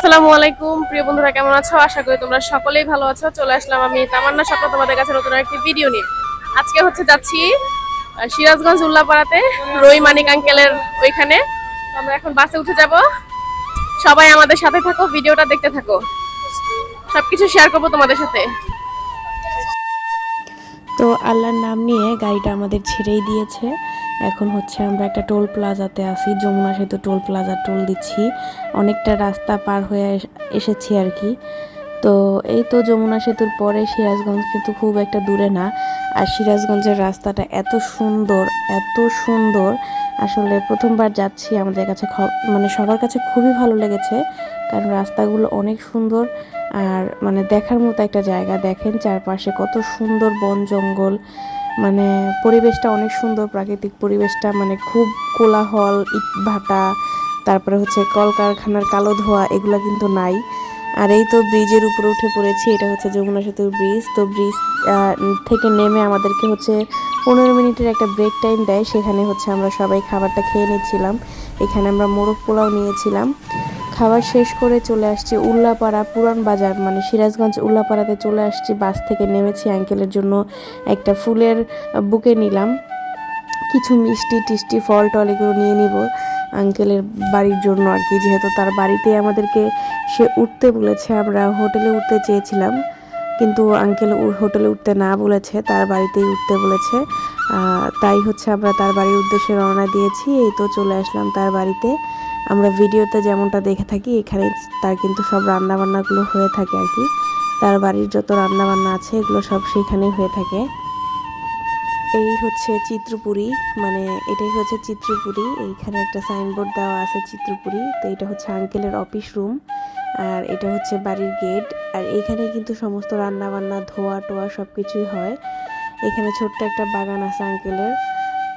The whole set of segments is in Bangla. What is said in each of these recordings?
আসসালামু আলাইকুম প্রিয় বন্ধুরা, কেমন আছো? আশা করি তোমরা সকলেই ভালো আছো। চলে আসলাম আমি তামান্না স্বপ্ন তোমাদের কাছে নতুন একটি ভিডিও নিয়ে। আজকে যাচ্ছি সিরাজগঞ্জ উল্লাপাড়াতে রই মানিক আঙ্কেলের ওইখানে। আমরা এখন বাসে উঠে যাব। সবাই আমাদের সাথে থাকো, ভিডিওটা দেখতে থাকো, সবকিছু শেয়ার করবো তোমাদের সাথে। তো আল্লাহর নাম নিয়ে গাড়িটা আমাদের ছেড়েই দিয়েছে। এখন আমরা একটা টোল প্লাজাতে আছি, যমুনা সেতু টোল প্লাজা, টোল দিচ্ছি। অনেকটা রাস্তা পার হয়ে এসেছি আর কি। তো এই তো যমুনা সেতুর পরে সিরাজগঞ্জ কিন্তু খুব একটা দূরে না। আর সিরাজগঞ্জের রাস্তাটা এত সুন্দর, এত সুন্দর, আসলে প্রথমবার যাচ্ছি। আমাদের কাছে মানে সবার কাছে খুবই ভালো লেগেছে, কারণ রাস্তাগুলো অনেক সুন্দর। আর মানে দেখার মতো একটা জায়গা। দেখেন চারপাশে কত সুন্দর বন জঙ্গল, মানে পরিবেশটা অনেক সুন্দর, প্রাকৃতিক পরিবেশটা, মানে খুব কোলাহল, ইট ভাটা, তারপরে কলকারখানার কালো ধোঁয়া, এগুলো কিন্তু নাই। আর এই তো ব্রিজের উপরে উঠে পড়েছি, এটা যমুনা সেতুর ব্রিজ। তো ব্রিজ থেকে নেমে আমাদেরকে 15 মিনিটের একটা ব্রেক টাইম দেয়। সেখানে আমরা সবাই খাবারটা খেয়ে নিচ্ছিলাম। এখানে আমরা মোরগ পোলাও নিয়েছিলাম। খাবার শেষ করে চলে আসছি উল্লাপাড়া পুরান বাজার, মানে সিরাজগঞ্জ উল্লাপাড়াতে চলে আসছি। বাস থেকে নেমেছি, আঙ্কেলের জন্য একটা ফুলের বুকে নিলাম, কিছু মিষ্টি টিষ্টি ফল টল এগুলো নিয়ে নিব আঙ্কেলের বাড়ির জন্য আর কি, যেহেতু তার বাড়িতে আমাদেরকে সে উঠতে বলেছে। আমরা হোটেলে উঠতে চেয়েছিলাম, কিন্তু আঙ্কেল হোটেলে উঠতে না বলেছে, তার বাড়িতেই উঠতে বলেছে। তাই আমরা তার বাড়ির উদ্দেশ্যে রওনা দিয়েছি। এই তো চলে আসলাম তার বাড়িতে। আমরা ভিডিওতে যেমনটা দেখে থাকি, এখানে তার কিন্তু সব রান্নাবান্নাগুলো হয়ে থাকে আর কি। তার বাড়ির যত রান্নাবান্না আছে এগুলো সব সেখানেই হয়ে থাকে। এই চিত্রপুরী, মানে এটাই চিত্রপুরী। এইখানে একটা সাইনবোর্ড দেওয়া আছে চিত্রপুরী। তো এটা আঙ্কেলের অফিস রুম, আর এটা বাড়ির গেট। আর এখানে কিন্তু সমস্ত রান্না বান্না, ধোয়া টোয়া সব কিছুই হয়। এখানে ছোট্ট একটা বাগান আছে আঙ্কেলের,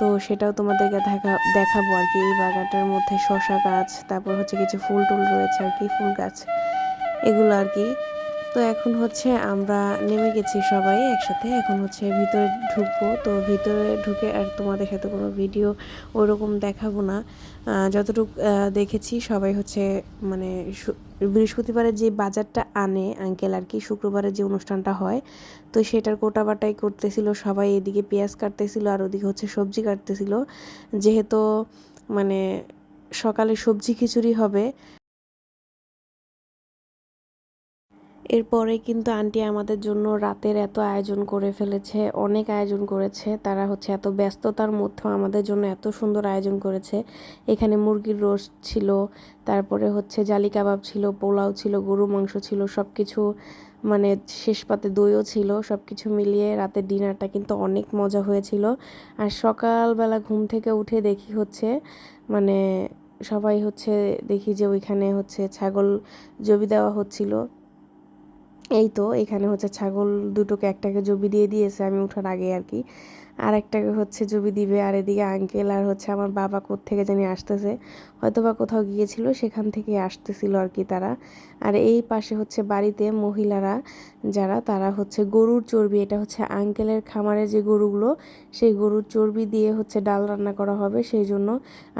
তো সেটাও তোমাদেরকে দেখাবো আর কি। এই বাগানটার মধ্যে শশা গাছ, তারপর কিছু ফুল টুল রয়েছে আর কি, ফুল গাছ এগুলো আর কি। তো এখন আমরা নেমে গেছি সবাই একসাথে। এখন ভিতরে ঢুকবো। তো ভিতরে ঢুকে আর তোমাদের সাথে কোনো ভিডিও ওরকম দেখাবো না। যতটুকু দেখেছি সবাই মানে বৃহস্পতিবারে যে বাজারটা আনে আঙ্কেল আর কি, শুক্রবারে যে অনুষ্ঠানটা হয়, তো সেটার কোটাবাটাই করতেছিল সবাই। এদিকে পেঁয়াজ কাটতেছিল আর ওদিকে সবজি কাটতেছিল, যেহেতু মানে সকালে সবজি খিচুড়ি হবে। এরপরে কিন্তু আন্টি আমাদের জন্য রাতের এত আয়োজন করে ফেলেছে, অনেক আয়োজন করেছে তারা। এত ব্যস্ততার মধ্যেও আমাদের জন্য এত সুন্দর আয়োজন করেছে। এখানে মুরগির রোস্ট ছিল, তারপরে জালি কাবাব ছিল, পোলাও ছিল, গরু মাংস ছিল, সব কিছু, মানে শেষ পাতে দইও ছিল। সব কিছু মিলিয়ে রাতের ডিনারটা কিন্তু অনেক মজা হয়েছিল। আর সকালবেলা ঘুম থেকে উঠে দেখি মানে সবাই দেখি যে ওইখানে ছাগল জবি দেওয়া হচ্ছিল। এই তো এখানে ছাগল দুটোকে, একটাকে জবি দিয়ে দিয়েছে আমি ওঠার আগে আর কি, আর একটাকে জবি দিবে। আর এদিকে আঙ্কেল আর আমার বাবা কোত্থেকে জানি আসতেছে, হয়তো বা কোথাও গিয়েছিল, সেখান থেকে আসতেছিল আর কি তারা। আর এই পাশে বাড়িতে মহিলারা যারা, তারা গরুর চর্বি, এটা আঙ্কেলের খামারে যে গরুগুলো, সেই গরুর চর্বি দিয়ে ডাল রান্না করা হবে সেই জন্য।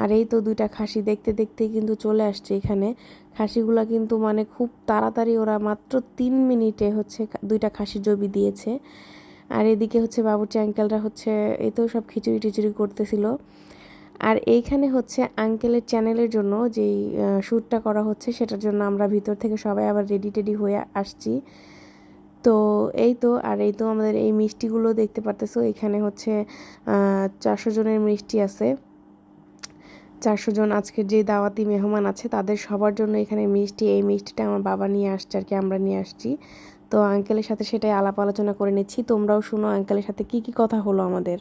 আর এই তো দুইটা খাসি দেখতে দেখতেই কিন্তু চলে আসছে এখানে। খাসিগুলা কিন্তু মানে খুব তাড়াতাড়ি, ওরা মাত্র 3 মিনিটে দুইটা খাসি জবি দিয়েছে। আর এদিকে বাবুর্চি আঙ্কেলরা এই তো সব খিচুড়ি টিচুড়ি করতেছিল। আর এইখানে আঙ্কেলের চ্যানেলের জন্য যেই শ্যুটটা করা হচ্ছে, সেটার জন্য আমরা ভিতর থেকে সবাই আবার রেডি টেডি হয়ে আসছি। তো এই তো, আর এই তো আমাদের এই মিষ্টিগুলো দেখতে পারতেছো। এখানে 400 জনের মিষ্টি আছে। 400 জন আজকের যে দাওয়াতি মেহমান আছে তাদের সবার জন্য এখানে মিষ্টি। এই মিষ্টিটা আমার বাবা নিয়ে আসছে আর কি, আমরা নিয়ে আসছি। তো আঙ্কেলের সাথে সেটাই আলাপ আলোচনা করে নিচ্ছি। তোমরাও শুনো আঙ্কেলের সাথে কি কি কথা হলো আমাদের।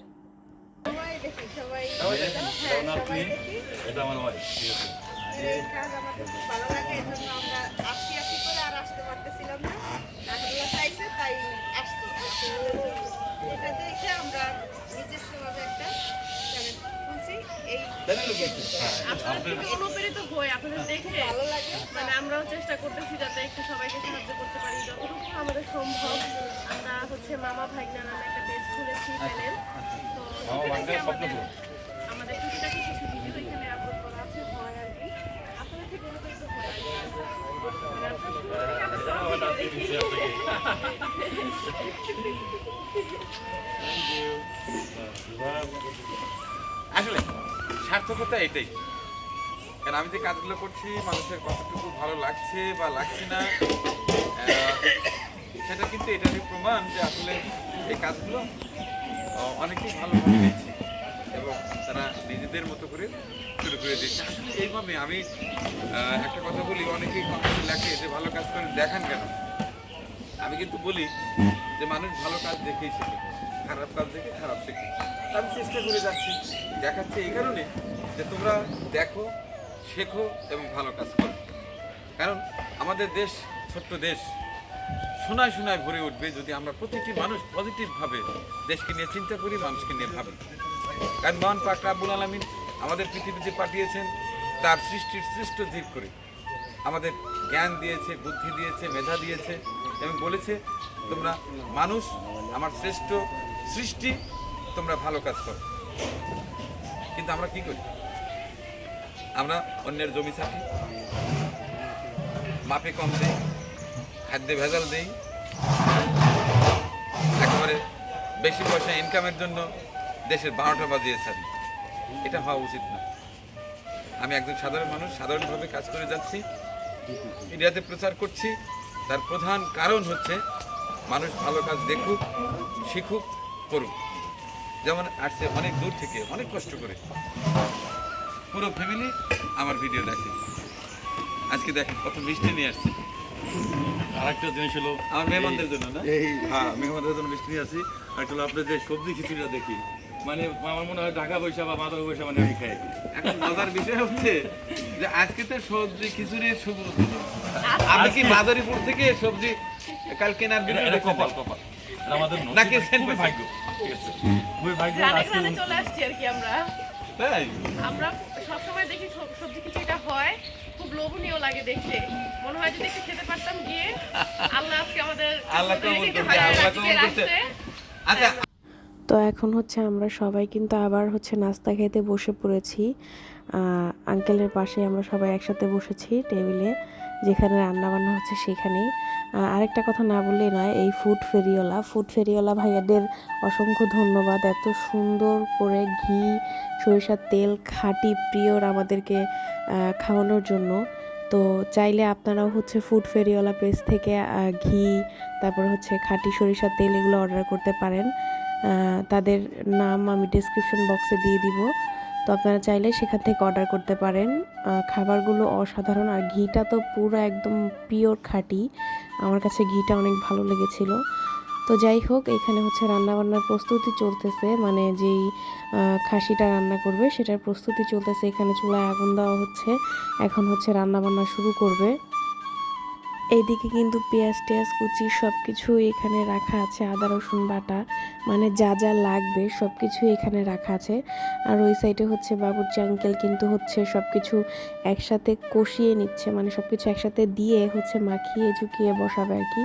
অনুপ্রেরিত হই আপনাদের দেখে ভালো লাগে। মানে আমরাও চেষ্টা করতেছি যাতে একটু সবাইকে সাহায্য করতে পারি যতটুকু আমাদের সম্ভব। আমরা মামা ভাইগনা নামে একটা পেজ খুলেছি, চ্যানেল। তো আমাদের টুকিটাকি কিছু ভিডিও এখানে আপলোড করা আছে, হয় আর কি। আপনাদের থেকে অনুপ্রেরিত হয় আর কি। আসলে সার্থকতা এটাই, কারণ আমি যে কাজগুলো করছি মানুষের কতটুকু ভালো লাগছে বা লাগছে না, সেটা কিন্তু এটারই প্রমাণ যে আসলে এই কাজগুলো অনেকেই ভালোভাবে নিচ্ছে এবং তারা নিজেদের মতো করে শুরু করে দিচ্ছে। আসলে এইভাবে আমি একটা কথা বলি, অনেকেই কমেন্টে লেখে যে ভালো কাজ করে দেখান কেন। আমি কিন্তু বলি যে মানুষ ভালো কাজ দেখেই শেখে, খারাপ কাজ দেখে খারাপ শেখে। আমি চেষ্টা করে যাচ্ছি, দেখাচ্ছি এই কারণে যে তোমরা দেখো, শেখো এবং ভালো কাজ করো। কারণ আমাদের দেশ ছোট্ট দেশ, শোনায় শোনায় ভরে উঠবে যদি আমরা প্রতিটি মানুষ পজিটিভভাবে দেশকে নিয়ে চিন্তা করি, মানুষকে নিয়ে ভাবি। কারণ মহান পাক রব্বুল আলামিন আমাদের পৃথিবীতে পাঠিয়েছেন তার সৃষ্টির শ্রেষ্ঠ জীব করে, আমাদের জ্ঞান দিয়েছে, বুদ্ধি দিয়েছে, মেধা দিয়েছে এবং বলেছে তোমরা মানুষ আমার শ্রেষ্ঠ সৃষ্টি, তোমরা ভালো কাজ করো। কিন্তু আমরা কি করি? আমরা অন্যের জমি ছাটি, মাপে কম দেই, খাদ্যে ভেজাল দেই, একেবারে বেশি পয়সা ইনকামের জন্য দেশের 12টা বাজিয়ে ছাড়ি। এটা হওয়া উচিত না। আমি একজন সাধারণ মানুষ, সাধারণভাবে কাজ করে যাচ্ছি, মিডিয়াতে প্রচার করছি। তার প্রধান কারণ হচ্ছে মানুষ ভালো কাজ দেখুক, শিখুক, করুক। যেমন আসছে অনেক দূর থেকে, অনেক কষ্ট করে, পুরো ফ্যামিলি আমার ভিডিও দেখে। আজকে দেখেন কত মিষ্টি নিয়ে আসছে। আরেকটা জিনিস হলো আমার মেহমানদের জন্য না, এই মেহমানদের জন্য মিষ্টি নিয়ে আসি। আরেকটা হলো আপনার যে সবজি খিচুড়িটা দেখি, মানে আমার মনে হয় ঢাকা পয়সা বা মাদক পয়সা মানে আমি খাই। এখন মজার বিষয় হচ্ছে যে আজকে তো সবজি খিচুড়ির শুভ উদ্বোধন। আমি কি মাদারীপুর থেকে সবজি কাল কেনার ভিডিও এটা দেখতে কপাল পাই? কপাল, এটা আমাদের নাকি নসিব, সেন্ট খুবই পেয়েছি? ভাগ্য। ঠিক আছে, খুবই ভাগ্য। রানে আজকে রানে চলে আসছি আর কি আমরা। তাই আমরা সবসময় দেখি সবজি খিচুড়িটা হয়, খুব লোভনীয় লাগে দেখতে। মনে হয় যদি একটু খেতে পারতাম গিয়ে। আল্লাহ আজকে আমাদের আল্লাহ কবুল আমাদেরকে করছে, ভালো আল্লাহ রাখছে, কবুল করছে। রাখছে। আচ্ছা, তো এখন হচ্ছে আমরা সবাই কিন্তু আবার হচ্ছে নাস্তা খেতে বসে পড়েছি। আঙ্কেলের পাশে আমরা সবাই একসাথে বসেছি টেবিলে, যেখানে রান্না বান্না হচ্ছে সেখানেই। আরেকটা কথা না বললেই নয়, এই ফুড ফেরিওয়ালা ভাইয়াদের অসংখ্য ধন্যবাদ। এত সুন্দর করে ঘি, সরিষার তেল, খাঁটি পিওর আমাদেরকে খাওয়ানোর জন্য। তো চাইলে আপনারাও হচ্ছে ফুড ফেরিওয়ালা পেজ থেকে ঘি, তারপর হচ্ছে খাঁটি সরিষার তেল এগুলো অর্ডার করতে পারেন। তাদের নাম আমি ডেসক্রিপশন বক্সে দিয়ে দিব, তো আপনারা চাইলে সেখান থেকে অর্ডার করতে পারেন। খাবারগুলো অসাধারণ, আর ঘিটা তো পুরো একদম পিওর খাঁটি। আমার কাছে ঘিটা অনেক ভালো লেগেছিল। তো যাই হোক, এখানে হচ্ছে রান্নাবান্নার প্রস্তুতি চলতেছে, মানে যেই খাসিটা রান্না করবে সেটার প্রস্তুতি চলতেছে। এখানে চুলায় আগুন দেওয়া হচ্ছে, এখন হচ্ছে রান্নাবান্না শুরু করবে। এইদিকে কিন্তু পেঁয়াজ টেয়াজ কুচি সব কিছু এখানে রাখা আছে, আদা রসুন বাটা, মানে যা যা লাগবে সব কিছু এখানে রাখা আছে। আর ওই সাইডে হচ্ছে বাবুর্চি আঙ্কেল কিন্তু হচ্ছে সব কিছু একসাথে কষিয়ে নিচ্ছে, মানে সব কিছু একসাথে দিয়ে হচ্ছে মাখিয়ে ঝুঁকিয়ে বসাবে আর কি,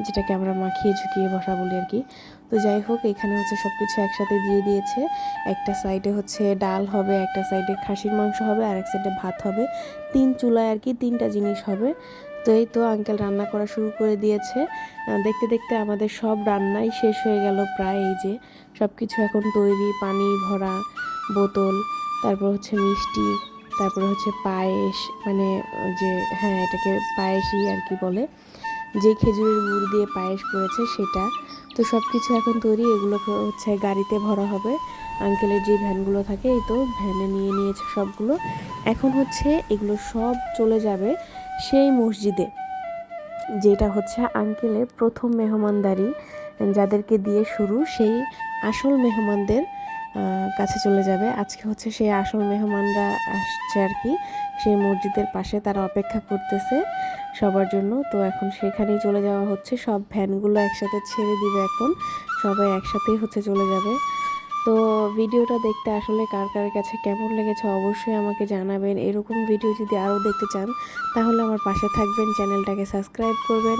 যেটাকে আমরা মাখিয়ে ঝুঁকিয়ে বসা বলি আর কি। তো যাই হোক, এখানে হচ্ছে সব কিছু একসাথে দিয়ে দিয়েছে। একটা সাইডে হচ্ছে ডাল হবে, একটা সাইডে খাসির মাংস হবে, আর এক সাইডে ভাত হবে। 3 চুলায় আর কি 3টা জিনিস হবে। তো এই তো আঙ্কেল রান্না করা শুরু করে দিয়েছে। দেখতে দেখতে আমাদের সব রান্নাই শেষ হয়ে গেল প্রায়। এই যে সব কিছু এখন তৈরি, পানি ভরা বোতল, তারপর হচ্ছে মিষ্টি, তারপর হচ্ছে পায়েস, মানে যে হ্যাঁ এটাকে পায়েসই আর কি বলে, যে খেজুরের গুড় দিয়ে পায়েস করেছে সেটা। তো সব কিছু এখন তৈরি, এগুলো হচ্ছে গাড়িতে ভরা হবে। আঙ্কেলের যে ভ্যানগুলো থাকে, এই তো ভ্যানে নিয়ে নিয়েছে সবগুলো। এখন হচ্ছে এগুলো সব চলে যাবে সেই মসজিদে, যেটা হচ্ছে আঙ্কেলের প্রথম মেহমানদারি, যাদেরকে দিয়ে শুরু, সেই আসল মেহমানদের কাছে চলে যাবে। আজকে হচ্ছে সেই আসল মেহমানরা আসছে আর কি, সেই মসজিদের পাশে তারা অপেক্ষা করতেছে সবার জন্য। তো এখন সেখানেই চলে যাওয়া হচ্ছে, সব ভ্যানগুলো একসাথে ছেড়ে দিবে, এখন সবাই একসাথেই হচ্ছে চলে যাবে। তো ভিডিওটা দেখতে আসলে কার কার কাছে কেমন লেগেছে অবশ্যই আমাকে জানাবেন। এরকম ভিডিও যদি আরও দেখতে চান তাহলে আমার পাশে থাকবেন, চ্যানেলটাকে সাবস্ক্রাইব করবেন,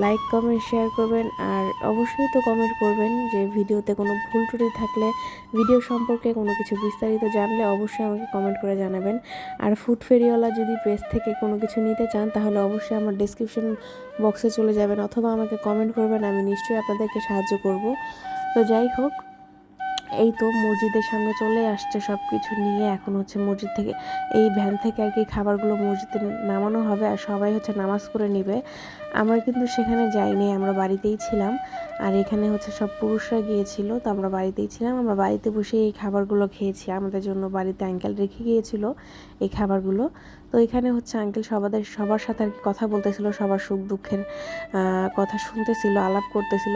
লাইক কমেন্ট শেয়ার করবেন, আর অবশ্যই তো কমেন্ট করবেন যে ভিডিওতে কোনো ভুল ত্রুটি থাকলে, ভিডিও সম্পর্কে কোনো কিছু বিস্তারিত জানলে অবশ্যই আমাকে কমেন্ট করে জানাবেন। আর ফুড ফেরিওয়ালা যদি পেজ থেকে কোনো কিছু নিতে চান তাহলে অবশ্যই আমার ডেসক্রিপশন বক্সে চলে যাবেন অথবা আমাকে কমেন্ট করবেন, আমি নিশ্চয়ই আপনাদেরকে সাহায্য করব। তো যাই হোক, এই তো মসজিদের সামনে চলে আসছে সব কিছু নিয়ে। এখন হচ্ছে মসজিদ থেকে এই ভ্যান থেকে আর কি খাবারগুলো মসজিদে নামানো হবে আর সবাই হচ্ছে নামাজ পড়ে নেবে। আমরা কিন্তু সেখানে যাইনি, আমরা বাড়িতেই ছিলাম। আর এখানে হচ্ছে সব পুরুষরা গিয়েছিল, তো আমরা বাড়িতেই ছিলাম। আমরা বাড়িতে বসে এই খাবারগুলো খেয়েছি, আমাদের জন্য বাড়িতে আঙ্কেল রেখে গিয়েছিল এই খাবারগুলো। তো এখানে হচ্ছে আঙ্কেল সবার সাথে আর কি কথা বলতেছিল, সবার সুখ দুঃখের কথা শুনতেছিল, আলাপ করতেছিল।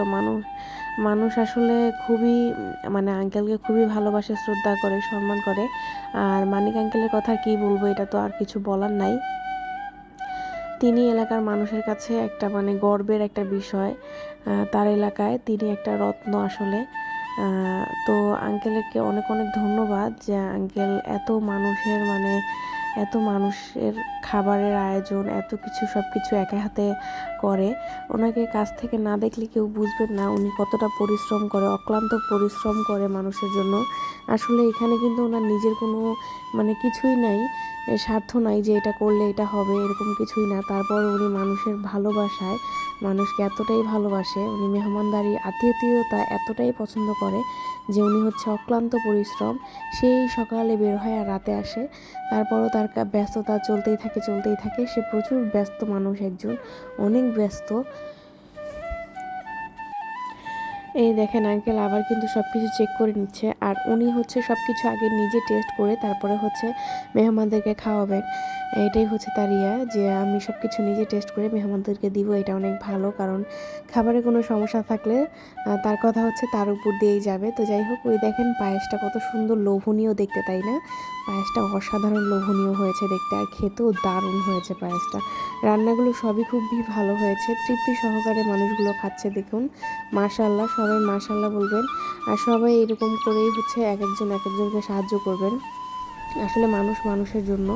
মানুষ আসলে খুবই মানে আঙ্কেলকে খুবই ভালোবাসে, শ্রদ্ধা করে, সম্মান করে। আর মানিক আঙ্কেলের কথা কী বলবো, এটা তো আর কিছু বলার নাই। তিনি এলাকার মানুষের কাছে একটা মানে গর্বের একটা বিষয়। তার এলাকায় তিনি একটা রত্ন আসলে। তো আঙ্কেলকে অনেক অনেক ধন্যবাদ যে আঙ্কেল এত মানুষের খাবারের আয়োজন, এত কিছু সব কিছু একা হাতে করে। ওনাকে কাছ থেকে না দেখলে কেউ বুঝবেন না উনি কতটা পরিশ্রম করে, অক্লান্ত পরিশ্রম করে মানুষের জন্য। আসলে এখানে কিন্তু ওনার নিজের কোনো মানে কিছুই নাই, স্বার্থ নাই যে এটা করলে এটা হবে, এরকম কিছুই না। তারপর উনি মানুষের ভালোবাসায়, মানুষকে এতটাই ভালোবাসে, উনি মেহমানদারি আতিথেয়তা এতটাই পছন্দ করে যে উনি হচ্ছে অক্লান্ত পরিশ্রম। সেই সকালে বের হয় আর রাতে আসে, তারপরও তার ব্যস্ততা চলতেই থাকে। সে প্রচুর ব্যস্ত মানুষ একজন, অনেক ব্যস্ত। এই দেখেন আঙ্কেল আবার কিন্তু সব কিছু চেক করে নিচ্ছে, আর উনি হচ্ছে সব কিছু আগে নিজে টেস্ট করে তারপরে হচ্ছে মেহমানদেরকে খাওয়াবেন। এটাই হচ্ছে তার যে আমি সব কিছু নিজে টেস্ট করে মেহমানদেরকে দিব, এটা অনেক ভালো। কারণ খাবারে কোনো সমস্যা থাকলে তার কথা হচ্ছে তার উপর দিয়েই যাবে। তো যাই হোক, ওই দেখেন পায়েসটা কত সুন্দর লোভনীয় দেখতে, তাই না? পায়েসটা অসাধারণ লোভনীয় হয়েছে দেখতে, আর খেতেও দারুণ হয়েছে পায়েসটা। রান্নাগুলো সবই খুবই ভালো হয়েছে, তৃপ্তি সহকারে মানুষগুলো খাচ্ছে। দেখুন, মাশাআল্লাহ, সবাই মাশাআল্লাহ বলবেন। আর সবাই এরকম করেই হচ্ছে এক একজনকে সাহায্য করবেন। আসলে মানুষ মানুষের জন্য,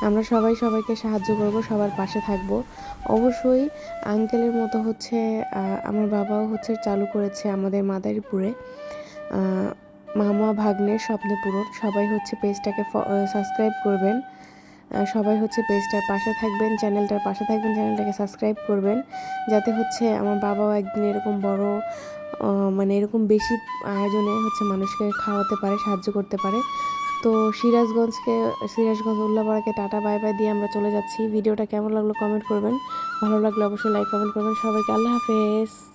আমরা সবাই সবাইকে সাহায্য করব, সবার পাশে থাকব অবশ্যই। আঙ্কেলের মতো হচ্ছে আমার বাবাও হচ্ছে চালু করেছে আমাদের মাদারীপুরে মামা ভাগ্নের স্বপ্নে পূরণ। সবাই হচ্ছে পেজটাকে সাবস্ক্রাইব করবেন, সবাই হচ্ছে পেজটার পাশে থাকবেন, চ্যানেলটাকে সাবস্ক্রাইব করবেন, যাতে হচ্ছে আমার বাবাও একদিন এরকম বড় মানে এরকম বেশি আয়োজনে হচ্ছে মানুষকে খাওয়াতে পারে, সাহায্য করতে পারে। তো সিরাজগঞ্জ উল্লাপাড়াকে টাটা বাই বাই দিয়ে আমরা চলে যাচ্ছি। ভিডিওটা কেমন লাগলো কমেন্ট করবেন, ভালো লাগলে অবশ্যই লাইক কমেন্ট করবেন। সবাইকে আল্লাহ হাফেজ।